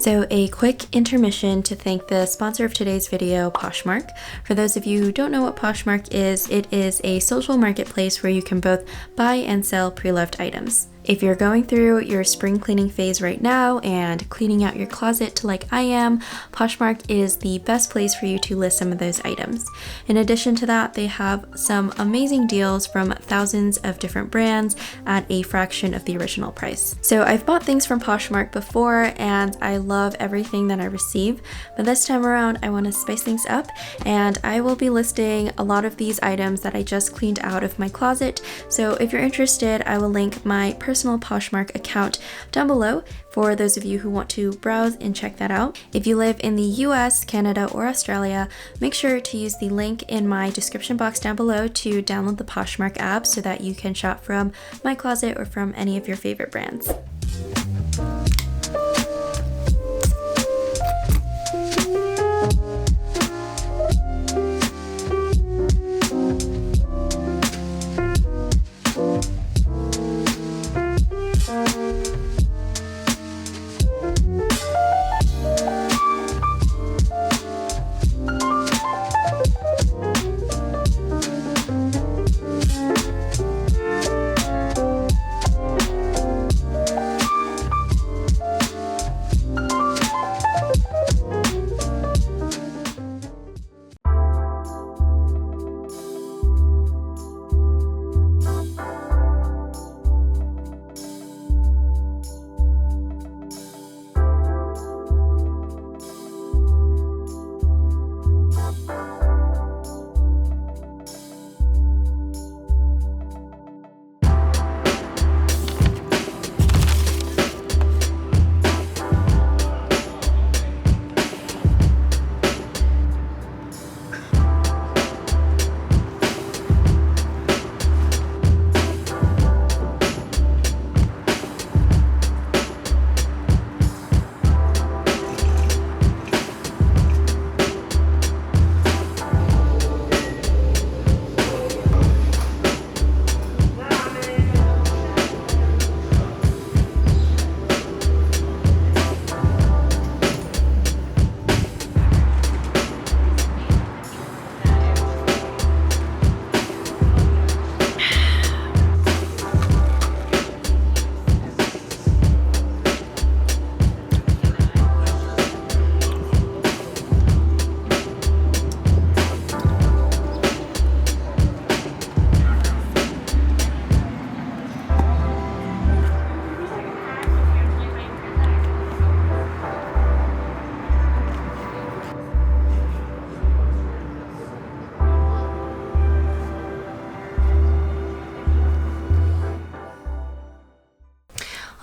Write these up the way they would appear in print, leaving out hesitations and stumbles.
So a quick intermission to thank the sponsor of today's video, Poshmark. For those of you who don't know what Poshmark is, it is a social marketplace where you can both buy and sell pre-loved items. If you're going through your spring cleaning phase right now and cleaning out your closet like I am, Poshmark is the best place for you to list some of those items. In addition to that, they have some amazing deals from thousands of different brands at a fraction of the original price. So I've bought things from Poshmark before and I love everything that I receive, but this time around I want to spice things up and I will be listing a lot of these items that I just cleaned out of my closet. So if you're interested, I will link my personal Poshmark account down below for those of you who want to browse and check that out. If you live in the US, Canada, or Australia, make sure to use the link in my description box down below to download the Poshmark app so that you can shop from my closet or from any of your favorite brands.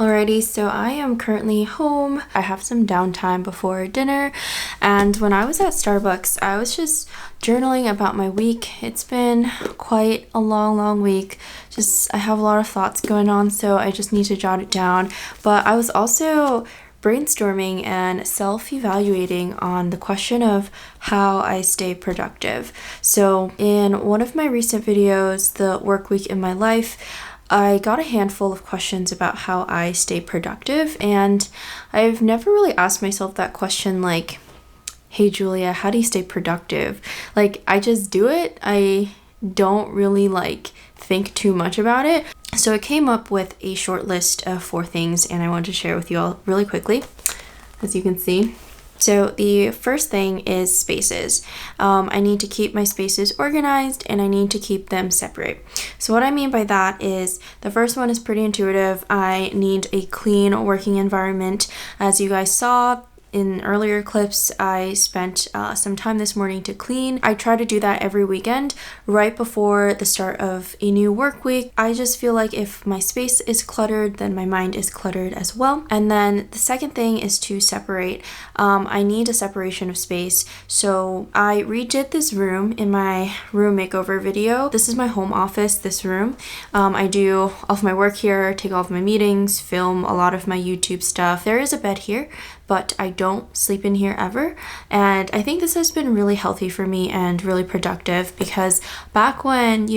Alrighty, so I am currently home. I have some downtime before dinner, and when I was at Starbucks, I was just journaling about my week. It's been quite a long week. I have a lot of thoughts going on, so I just need to jot it down. But I was also brainstorming and self-evaluating on the question of how I stay productive. So in one of my recent videos, the work week in my life, I got a handful of questions about how I stay productive, and I've never really asked myself that question like, hey Julia, how do you stay productive? Like, I just do it. I don't really think too much about it. So I came up with a short list of 4 things, and I want to share with you all really quickly, as you can see. So the first thing is spaces. I need to keep my spaces organized, and I need to keep them separate. So what I mean by that is the first one is pretty intuitive. I need a clean working environment. As you guys saw in earlier clips, I spent some time this morning to clean. I try to do that every weekend right before the start of a new work week. I just feel like if my space is cluttered, then my mind is cluttered as well. And then the second thing is to separate. I need a separation of space. So I redid this room in my room makeover video. This is my home office, this room. I do all of my work here, take all of my meetings, film a lot of my YouTube stuff. There is a bed here, but I don't sleep in here ever. And I think this has been really healthy for me and really productive, because back when,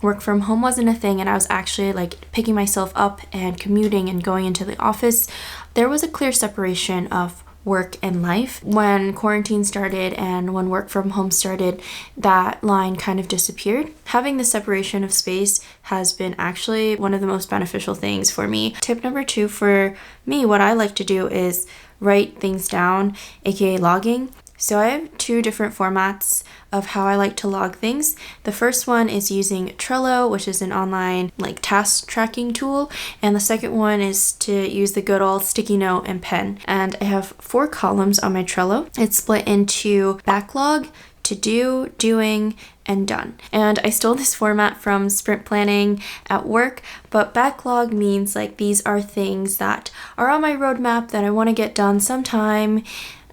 work from home wasn't a thing and I was actually picking myself up and commuting and going into the office, there was a clear separation of work and life. When quarantine started and when work from home started, that line kind of disappeared. Having the separation of space has been actually one of the most beneficial things for me. Tip number 2 for me, what I like to do is write things down, aka logging. So I have 2 different formats of how I like to log things. The first one is using Trello, which is an online task tracking tool, and the second one is to use the good old sticky note and pen. And I have 4 columns on my Trello. It's split into backlog, to do, doing, and done. And I stole this format from sprint planning at work, but backlog means these are things that are on my roadmap that I want to get done sometime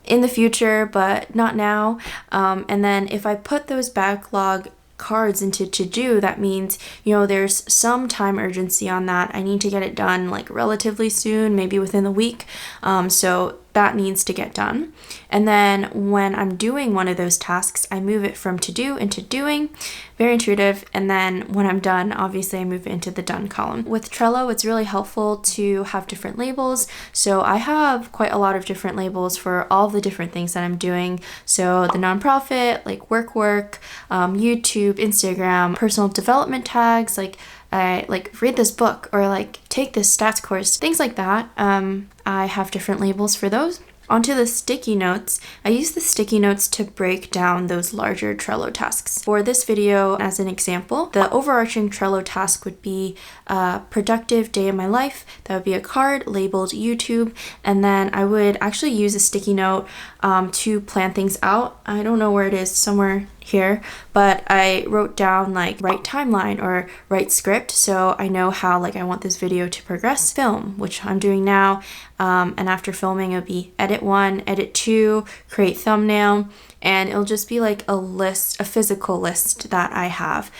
in the future, but not now. And then if I put those backlog cards into to-do, that means, there's some time urgency on that. I need to get it done relatively soon, maybe within the week. So that needs to get done. And then when I'm doing one of those tasks, I move it from to do into doing. Very intuitive. And then when I'm done, obviously I move it into the done column. With Trello, it's really helpful to have different labels. So I have quite a lot of different labels for all the different things that I'm doing. So the nonprofit, work, YouTube, Instagram, personal development tags, I read this book or take this stats course, things like that. I have different labels for those. Onto the sticky notes. I use the sticky notes to break down those larger Trello tasks. For this video, as an example, the overarching Trello task would be a productive day in my life. That would be a card labeled YouTube, and then I would actually use a sticky note to plan things out. I don't know where it is, somewhere here, but I wrote down write timeline or write script, so I know how I want this video to progress. Film, which I'm doing now, and after filming it'll be edit 1, edit 2, create thumbnail, and it'll just be a list, a physical list that I have,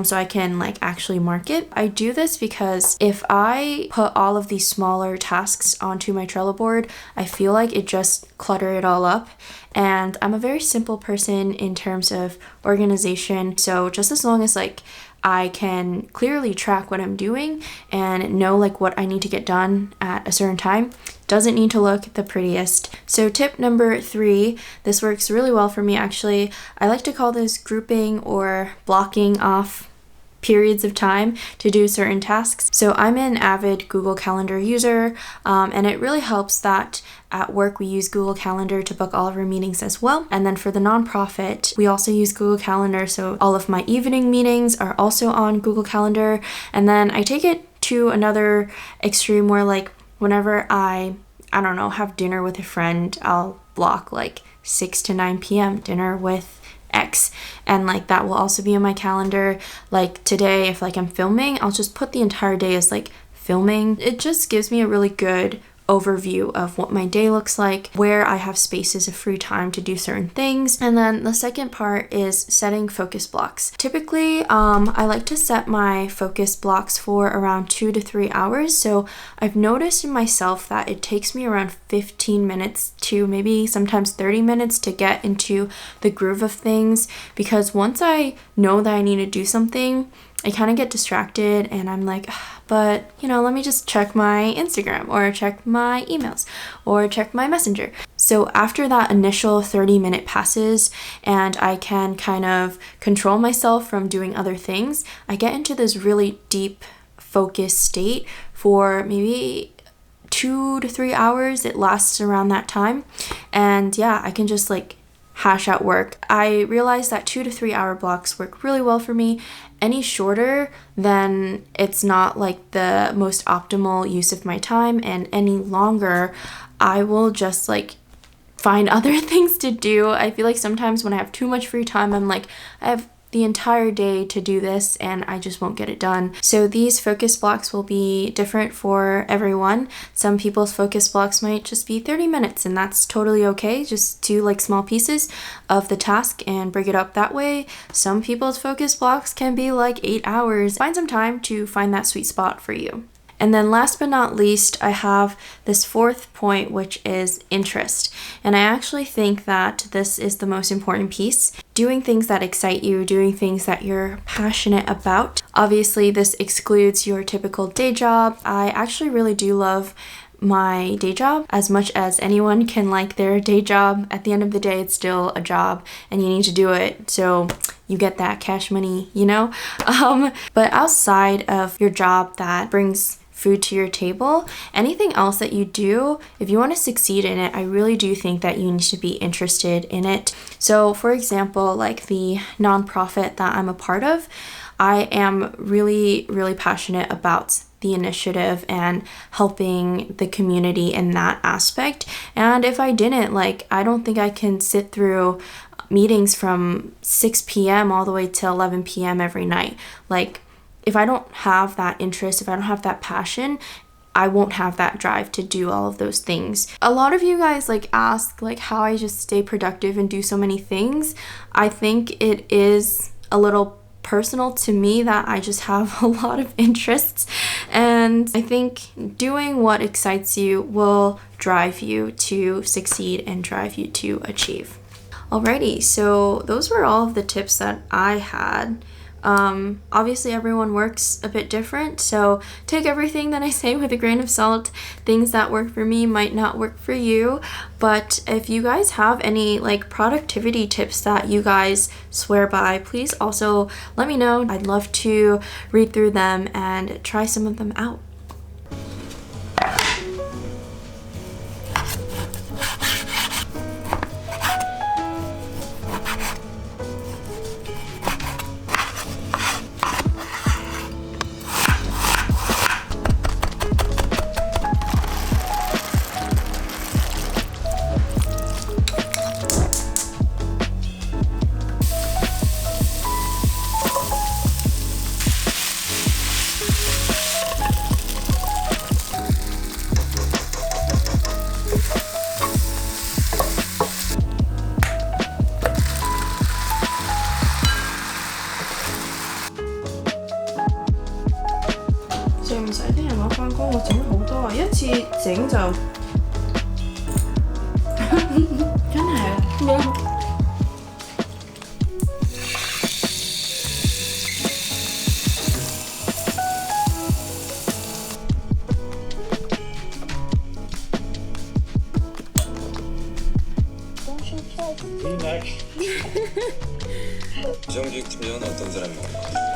so I can actually mark it. I do this because if I put all of these smaller tasks onto my Trello board, I feel like it just clutter it all up. And I'm a very simple person in terms of organization, so just as long as I can clearly track what I'm doing and know what I need to get done at a certain time, doesn't need to look the prettiest. So tip number 3, this works really well for me actually. I like to call this grouping or blocking off periods of time to do certain tasks. So I'm an avid Google Calendar user, and it really helps that at work we use Google Calendar to book all of our meetings as well. And then for the nonprofit, we also use Google Calendar, so all of my evening meetings are also on Google Calendar. And then I take it to another extreme where whenever I don't know, have dinner with a friend, I'll block 6 to 9 p.m. dinner with X, and that will also be on my calendar. Today, if I'm filming, I'll just put the entire day as filming. It just gives me a really good overview of what my day looks like, where I have spaces of free time to do certain things. And then the second part is setting focus blocks. Typically, I like to set my focus blocks for around 2 to 3 hours. So I've noticed in myself that it takes me around 15 minutes to maybe sometimes 30 minutes to get into the groove of things, because once I know that I need to do something, I kind of get distracted and I'm like, but you know, let me just check my Instagram or check my emails or check my messenger. So after that initial 30-minute passes and I can kind of control myself from doing other things, I get into this really deep focus state for maybe 2 to 3 hours. It lasts around that time. And yeah, I can just like hash out work. I realized that 2 to 3 hour blocks work really well for me. Any shorter, then it's not like the most optimal use of my time, and any longer, I will just like find other things to do. I feel like sometimes when I have too much free time, I'm like, I have the entire day to do this and I just won't get it done. So these focus blocks will be different for everyone. Some people's focus blocks might just be 30 minutes and that's totally okay. Just do like small pieces of the task and break it up that way. Some people's focus blocks can be like 8 hours. Find some time to find that sweet spot for you. And then last but not least, I have this fourth point, which is interest. And I actually think that this is the most important piece. Doing things that excite you, doing things that you're passionate about. Obviously, this excludes your typical day job. I actually really do love my day job as much as anyone can like their day job. At the end of the day, it's still a job and you need to do it. So you get that cash money, you know? But outside of your job that brings food to your table, anything else that you do, if you want to succeed in it, I really do think that you need to be interested in it. So for example, like the nonprofit that I'm a part of, I am really, really passionate about the initiative and helping the community in that aspect. And if I didn't, like, I don't think I can sit through meetings from 6 p.m. all the way till 11 p.m. every night. Like, if I don't have that interest, if I don't have that passion, I won't have that drive to do all of those things. A lot of you guys like ask like how I just stay productive and do so many things. I think it is a little personal to me that I just have a lot of interests, and I think doing what excites you will drive you to succeed and drive you to achieve. Alrighty, so those were all of the tips that I had. Obviously everyone works a bit different, so take everything that I say with a grain of salt. Things that work for me might not work for you, but if you guys have any like productivity tips that you guys swear by, please also let me know. I'd love to read through them and try some of them out. 정규직 팀장은 어떤 사람인가요?